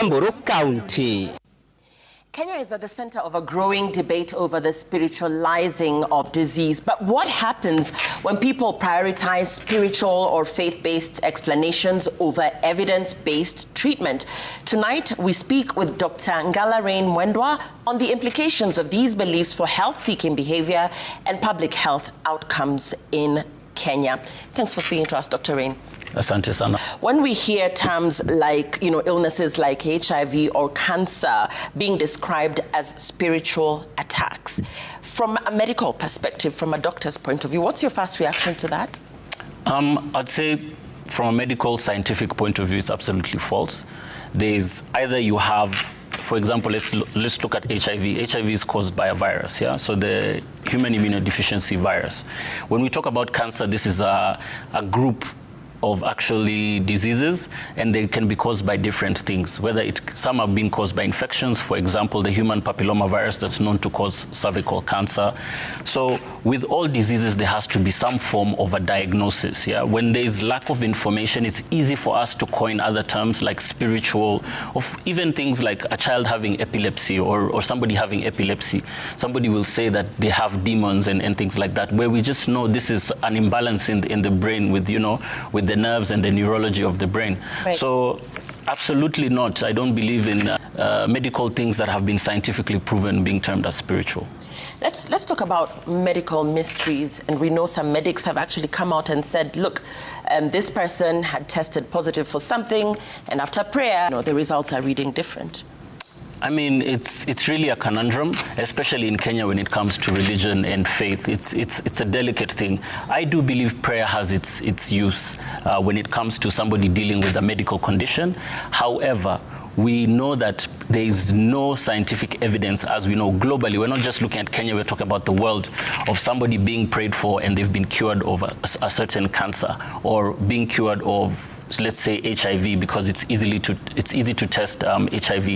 Mburu County. Kenya is at the center of a growing debate over the spiritualizing of disease. But what happens when people prioritize spiritual or faith-based explanations over evidence-based treatment? Tonight, we speak with Dr. Ngala Rain Mwendwa on the implications of these beliefs for health-seeking behavior and public health outcomes in Kenya. Thanks for speaking to us, Dr. Rain. Asante sana. When we hear terms like, illnesses like HIV or cancer being described as spiritual attacks, from a medical perspective, from a doctor's point of view, what's your first reaction to that? I'd say from a medical scientific point of view, it's absolutely false. There's either you have, for example, let's look at HIV. HIV is caused by a virus, yeah? So the human immunodeficiency virus. When we talk about cancer, this is a group of actually diseases, and they can be caused by different things. Some have been caused by infections, for example, the human papilloma virus that's known to cause cervical cancer. So with all diseases, there has to be some form of a diagnosis. Yeah? When there's lack of information, it's easy for us to coin other terms like spiritual, or even things like a child having epilepsy or somebody having epilepsy. Somebody will say that they have demons and things like that, where we just know this is an imbalance in the brain with the nerves and the neurology of the brain. Right. So absolutely not. I don't believe in medical things that have been scientifically proven being termed as spiritual. Let's talk about medical mysteries. And we know some medics have actually come out and said, look, this person had tested positive for something, and after prayer, the results are reading different. I mean, it's really a conundrum, especially in Kenya when it comes to religion and faith. It's a delicate thing. I do believe prayer has its use when it comes to somebody dealing with a medical condition. However, we know that there is no scientific evidence, as we know globally. We're not just looking at Kenya, we're talking about the world, of somebody being prayed for and they've been cured of a certain cancer, or being cured of, let's say, HIV, because it's easy to test HIV.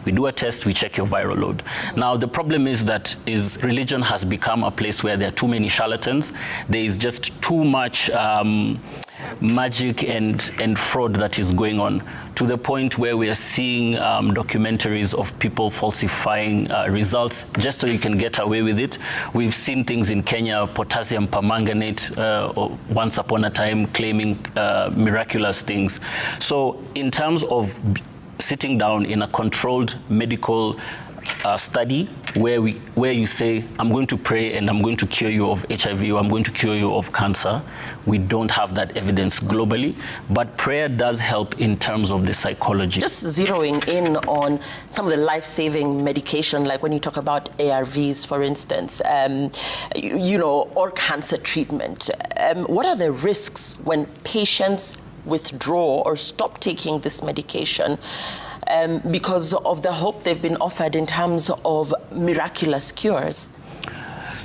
We do a test, we check your viral load. Now, the problem is that religion has become a place where there are too many charlatans. There is just too much magic and fraud that is going on, to the point where we are seeing documentaries of people falsifying results just so you can get away with it. We've seen things in Kenya, potassium permanganate, once upon a time claiming miraculous things. So in terms of sitting down in a controlled medical study where you say, I'm going to pray and I'm going to cure you of HIV, or I'm going to cure you of cancer, we don't have that evidence globally. But prayer does help in terms of the psychology. Just zeroing in on some of the life-saving medication, like when you talk about ARVs, for instance, or cancer treatment, what are the risks when patients withdraw or stop taking this medication because of the hope they've been offered in terms of miraculous cures?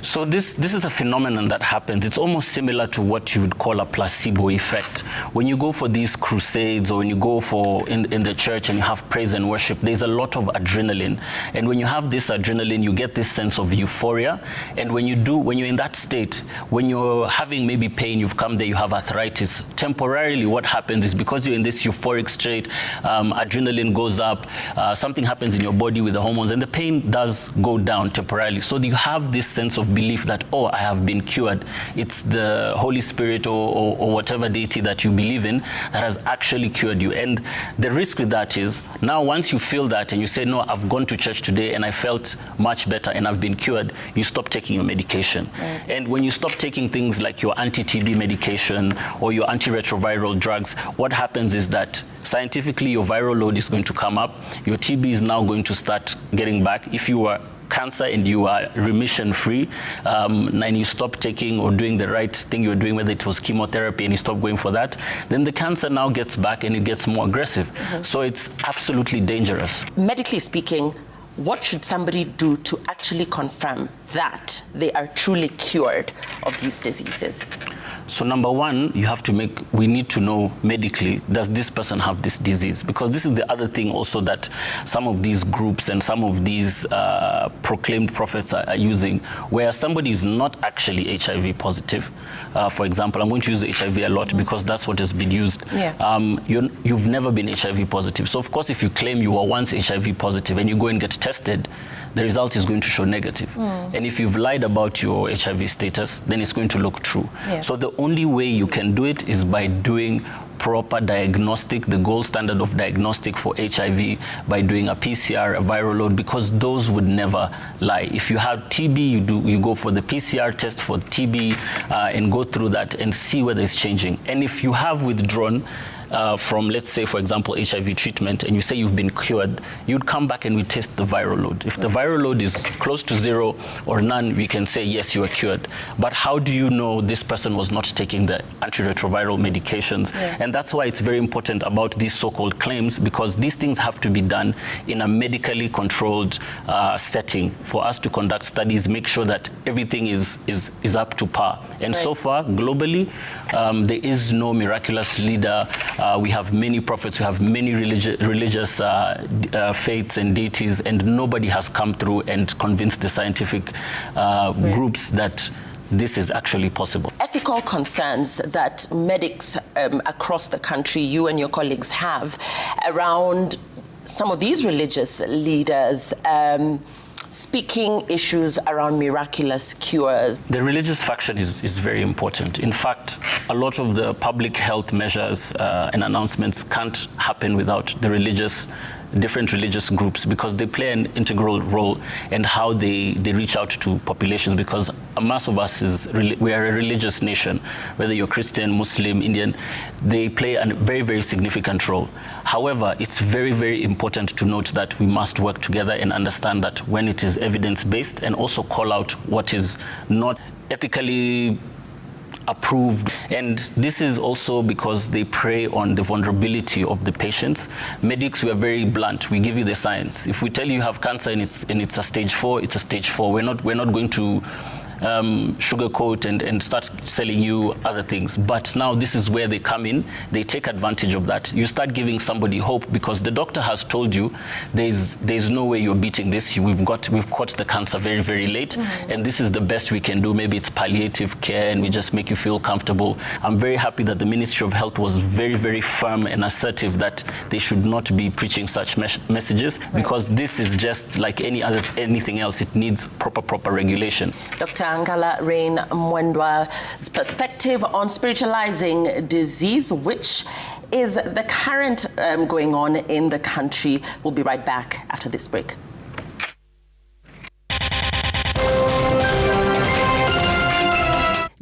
So this is a phenomenon that happens. It's almost similar to what you would call a placebo effect. When you go for these crusades, or when you go for in the church and you have praise and worship, there's a lot of adrenaline. And when you have this adrenaline, you get this sense of euphoria. And when you're in that state, when you're having maybe pain, you've come there, you have arthritis, temporarily what happens is, because you're in this euphoric state, adrenaline goes up, something happens in your body with the hormones, and the pain does go down temporarily. So you have this sense of belief that, oh, I have been cured. It's the Holy Spirit or whatever deity that you believe in that has actually cured you. And the risk with that is, now once you feel that and you say, no, I've gone to church today and I felt much better and I've been cured, you stop taking your medication. Right. And when you stop taking things like your anti-TB medication or your antiretroviral drugs, what happens is that scientifically your viral load is going to come up. Your TB is now going to start getting back. If you were cancer and you are remission free, and you stop taking or doing the right thing you're doing, whether it was chemotherapy and you stop going for that, then the cancer now gets back and it gets more aggressive. So it's absolutely dangerous. Medically speaking, what should somebody do to actually confirm that they are truly cured of these diseases? So number one, we need to know medically, does this person have this disease? Because this is the other thing also that some of these groups and some of these proclaimed prophets are using, where somebody is not actually HIV positive. For example, I'm going to use HIV a lot because that's what has been used. Yeah. You've never been HIV positive. So of course, if you claim you were once HIV positive and you go and get tested, the result is going to show negative. And if you've lied about your HIV status, then it's going to look true. Yeah. So the only way you can do it is by doing proper diagnostic, the gold standard of diagnostic for HIV, by doing a PCR, a viral load, because those would never lie. If you have TB, you go for the PCR test for TB and go through that and see whether it's changing. And if you have withdrawn from, let's say, for example, HIV treatment, and you say you've been cured, you'd come back and we test the viral load. If the viral load is close to 0 or none, we can say, yes, you are cured. But how do you know this person was not taking the antiretroviral medications? Yeah. And that's why it's very important about these so-called claims, because these things have to be done in a medically controlled setting for us to conduct studies, make sure that everything is up to par. And right. So far, globally, there is no miraculous leader. We have many prophets, we have many religious faiths and deities, and nobody has come through and convinced the scientific groups that this is actually possible. Ethical concerns that medics across the country, you and your colleagues have around some of these religious leaders speaking issues around miraculous cures. The religious faction is very important. In fact, a lot of the public health measures and announcements can't happen without the different religious groups, because they play an integral role in how they reach out to populations, because a mass of us we are a religious nation, whether you're Christian, Muslim, Indian, they play a very, very significant role. However, it's very, very important to note that we must work together and understand that when it is evidence-based, and also call out what is not ethically approved. And this is also because they prey on the vulnerability of the patients. Medics, we are very blunt. We give you the science. If we tell you have cancer and it's a stage 4, it's a stage 4. We're not going to sugarcoat and start selling you other things. But now this is where they come in. They take advantage of that. You start giving somebody hope because the doctor has told you there's no way you're beating this. We've caught the cancer very, very late, and this is the best we can do. Maybe it's palliative care and we just make you feel comfortable. I'm very happy that the Ministry of Health was very, very firm and assertive that they should not be preaching such messages, because this is just like anything else. It needs proper regulation. Dr. Angala Rain Mwendwa's perspective on spiritualizing disease, which is the current going on in the country. We'll be right back after this break.